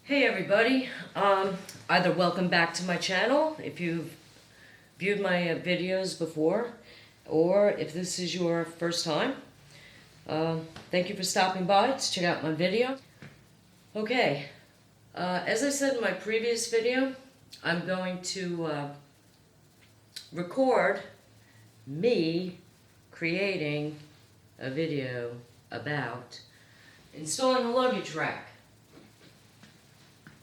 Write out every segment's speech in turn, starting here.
Hey everybody, either welcome back to my channel if you've viewed my videos before, or if this is your first time, thank you for stopping by to check out my video. Okay, as I said in my previous video, I'm going to record me creating a video about installing a luggage rack.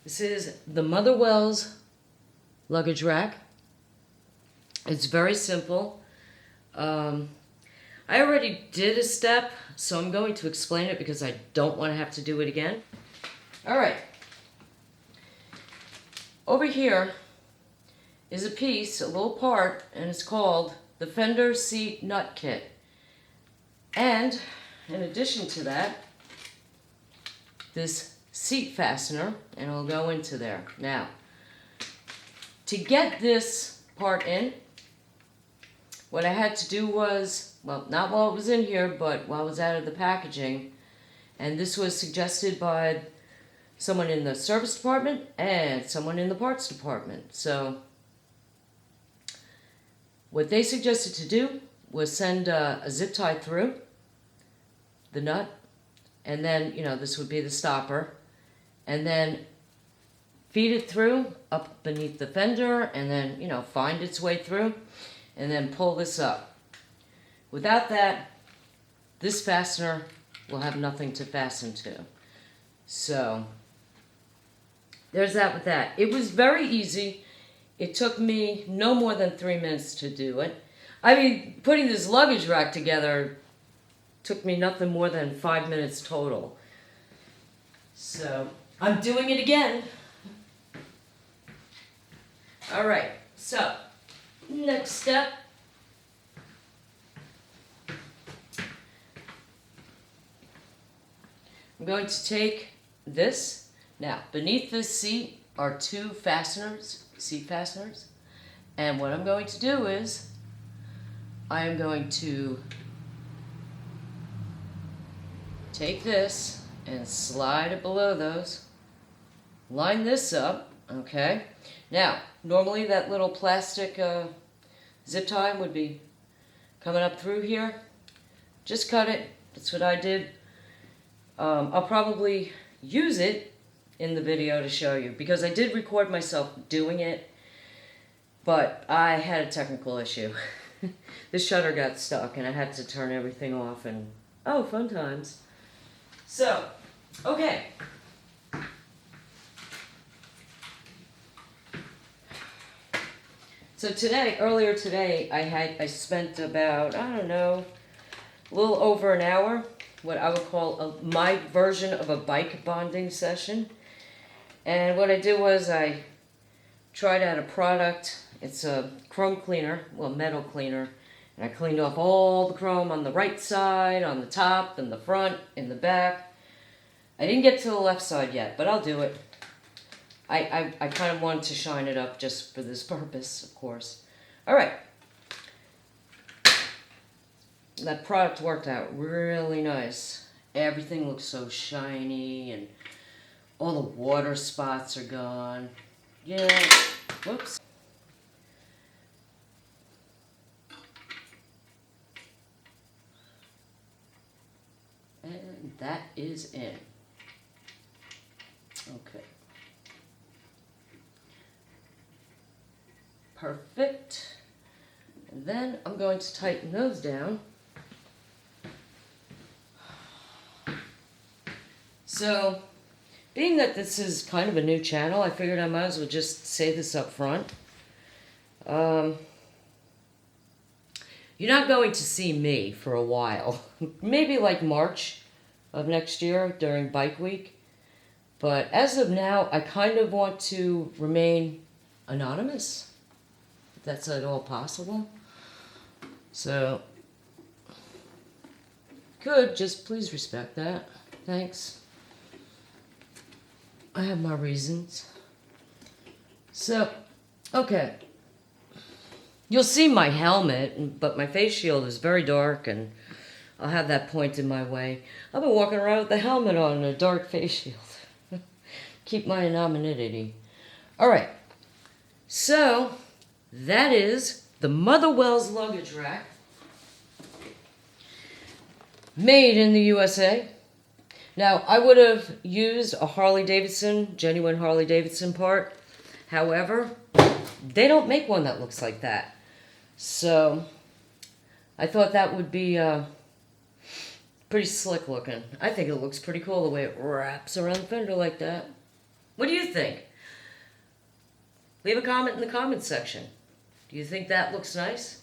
This is the Motherwell's luggage rack. It's very simple. I already did a step, so I'm going to explain it because I don't want to have to do it again. Alright. Over here is a piece, a little part, and it's called the fender seat nut kit. And in addition to that, this seat fastener, and it'll go into there. Now, to get this part in, what I had to do was, well, not while it was in here, but while it was out of the packaging, and this was suggested by someone in the service department and someone in the parts department. So, what they suggested to do was send a zip tie through the nut, and then, you know, this would be the stopper, and then feed it through up beneath the fender, and then, you know, find its way through, and then pull this up. Without that, this fastener will have nothing to fasten to. So, there's that with that. It was very easy. It took me no more than 3 minutes to do it. I mean, putting this luggage rack together took me nothing more than 5 minutes total. So, I'm doing it again. Alright, so, next step. I'm going to take this. Now, beneath this seat are two fasteners, seat fasteners. And what I'm going to do is, I am going to take this and slide it below those. Line this up, okay? Now, normally that little plastic zip tie would be coming up through here. Just cut it. That's what I did. I'll probably use it in the video to show you, because I did record myself doing it, but I had a technical issue. The shutter got stuck and I had to turn everything off, and oh, fun times. So, okay. So earlier today, I spent about, I don't know, a little over an hour, what I would call my version of a bike bonding session. And what I did was I tried out a product. It's a chrome cleaner, well, metal cleaner. And I cleaned off all the chrome on the right side, on the top, and the front, in the back. I didn't get to the left side yet, but I'll do it. I kind of wanted to shine it up just for this purpose, of course. Alright. That product worked out really nice. Everything looks so shiny, and all the water spots are gone. Yeah. Whoops. And that is in. Okay. Perfect. And then I'm going to tighten those down. So, being that this is kind of a new channel, I figured I might as well just say this up front. You're not going to see me for a while. Maybe like March of next year during Bike Week. But as of now, I kind of want to remain anonymous, if that's at all possible. So, good, just please respect that. Thanks. I have my reasons. So, okay. You'll see my helmet, but my face shield is very dark, and I'll have that pointed my way. I've been walking around with the helmet on and a dark face shield. Keep my anonymity. Alright, so that is the Motherwell's luggage rack. Made in the USA. Now, I would have used a Harley-Davidson, genuine Harley-Davidson part. However, they don't make one that looks like that. So, I thought that would be pretty slick looking. I think it looks pretty cool the way it wraps around the fender like that. What do you think? Leave a comment in the comments section. Do you think that looks nice?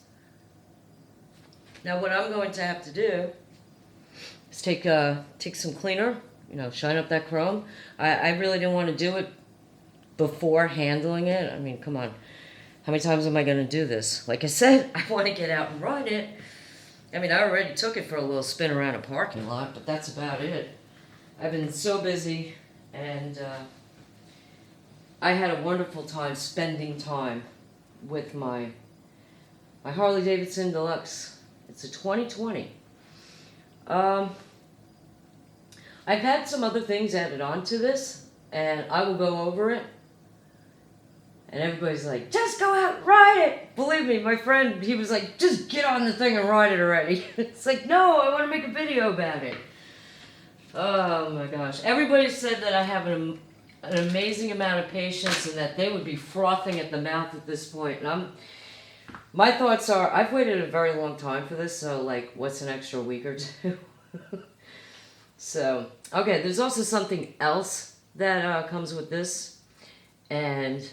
Now, what I'm going to have to do is take some cleaner, shine up that chrome. I really didn't want to do it before handling it. I mean, come on. How many times am I going to do this? Like I said, I want to get out and ride it. I mean, I already took it for a little spin around a parking lot, but that's about it. I've been so busy, and I had a wonderful time spending time with my Harley-Davidson Deluxe. It's a 2020. I've had some other things added on to this, and I will go over it. And everybody's like, just go out and ride it. Believe me, my friend, he was like, just get on the thing and ride it already. It's like, no, I want to make a video about it. Oh my gosh. Everybody said that I have an amazing amount of patience and that they would be frothing at the mouth at this point. And my thoughts are, I've waited a very long time for this, so like, what's an extra week or two? So, okay, there's also something else that comes with this, and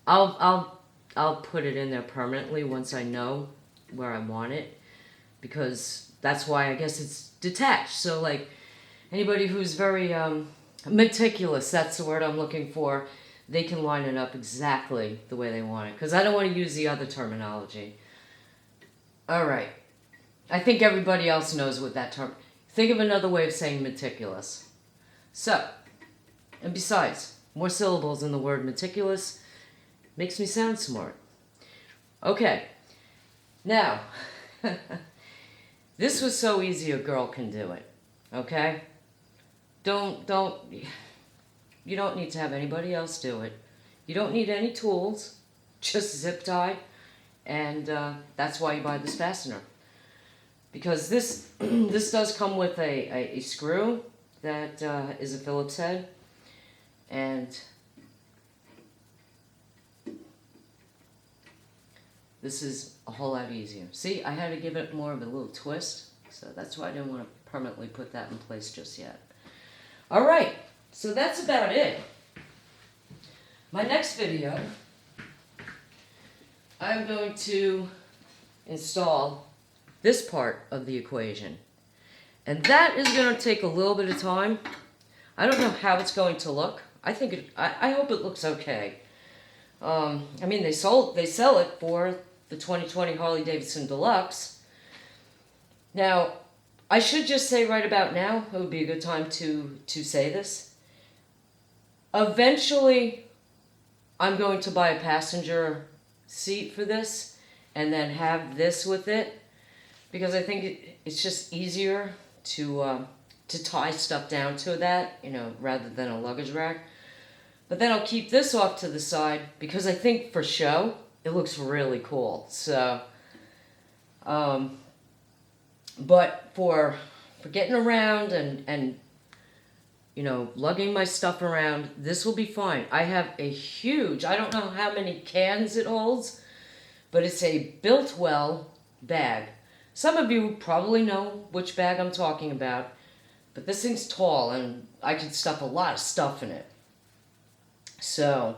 I'll put it in there permanently once I know where I want it, because that's why I guess it's detached. So like anybody who's very meticulous, that's the word I'm looking for, they can line it up exactly the way they want it, because I don't want to use the other terminology. All right, I think everybody else knows what that term. Think of another way of saying meticulous. So, and besides, more syllables in the word meticulous makes me sound smart. Okay, now, this was so easy a girl can do it, okay? You don't need to have anybody else do it. You don't need any tools, just zip tie, and that's why you buy this fastener. Because this does come with a screw that is a Phillips head, and this is a whole lot easier. See, I had to give it more of a little twist, so that's why I didn't want to permanently put that in place just yet. All right, so that's about it. My next video, I'm going to install this part of the equation. And that is going to take a little bit of time. I don't know how it's going to look. I hope it looks okay. I mean, they sell it for the 2020 Harley-Davidson Deluxe. Now, I should just say right about now, it would be a good time to say this. Eventually, I'm going to buy a passenger seat for this and then have this with it, because I think it's just easier to tie stuff down to that, rather than a luggage rack. But then I'll keep this off to the side, because I think for show, it looks really cool. So, but for getting around and lugging my stuff around, this will be fine. I have a huge, I don't know how many cans it holds, but it's a built well bag. Some of you probably know which bag I'm talking about, but this thing's tall and I can stuff a lot of stuff in it. So,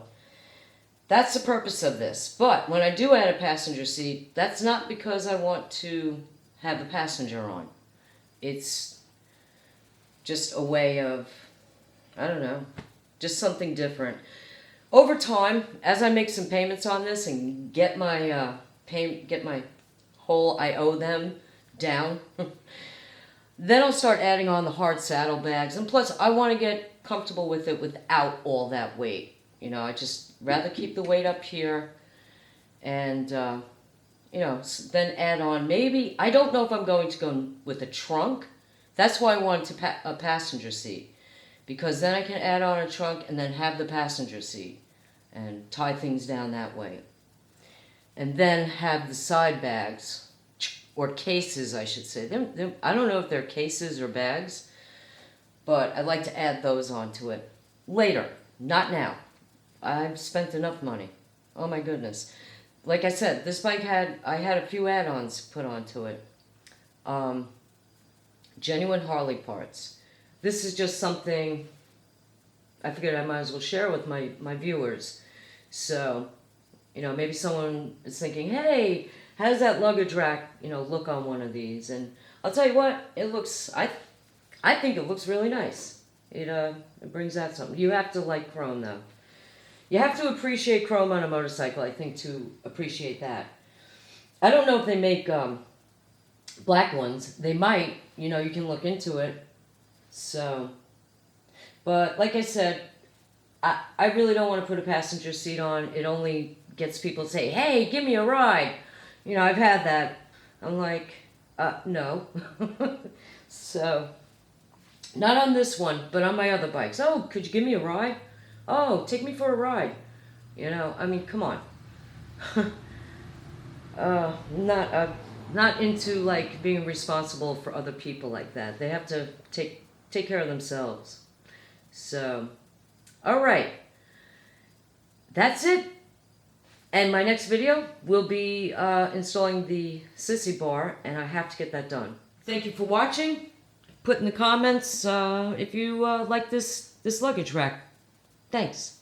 that's the purpose of this. But when I do add a passenger seat, that's not because I want to have a passenger on. It's just a way of, I don't know, just something different. Over time, as I make some payments on this and get my whole I owe them down, then I'll start adding on the hard saddlebags. And plus, I want to get comfortable with it without all that weight. I just rather keep the weight up here and, you know, then add on maybe, I don't know if I'm going to go with a trunk. That's why I wanted a passenger seat. Because then I can add on a trunk and then have the passenger seat. And tie things down that way. And then have the side bags. Or cases, I should say. I don't know if they're cases or bags. But I'd like to add those onto it. Later. Not now. I've spent enough money. Oh my goodness. Like I said, this bike I had a few add-ons put onto it. Genuine Harley parts. This is just something I figured I might as well share with my viewers. So, you know, maybe someone is thinking, hey, how does that luggage rack, you know, look on one of these? And I'll tell you what, it looks, I think it looks really nice. It brings out something. You have to like chrome, though. You have to appreciate chrome on a motorcycle, I think, to appreciate that. I don't know if they make black ones. They might. You know, you can look into it. So, but like I said, I really don't want to put a passenger seat on. It only gets people to say, hey, give me a ride. You know, I've had that. I'm like, no. So, not on this one, but on my other bikes. Oh, could you give me a ride? Oh, take me for a ride. You know, I mean, come on. Not into, like, being responsible for other people like that. They have to take care of themselves. So, all right. That's it. And my next video will be installing the sissy bar, and I have to get that done. Thank you for watching. Put in the comments if you like this luggage rack. Thanks.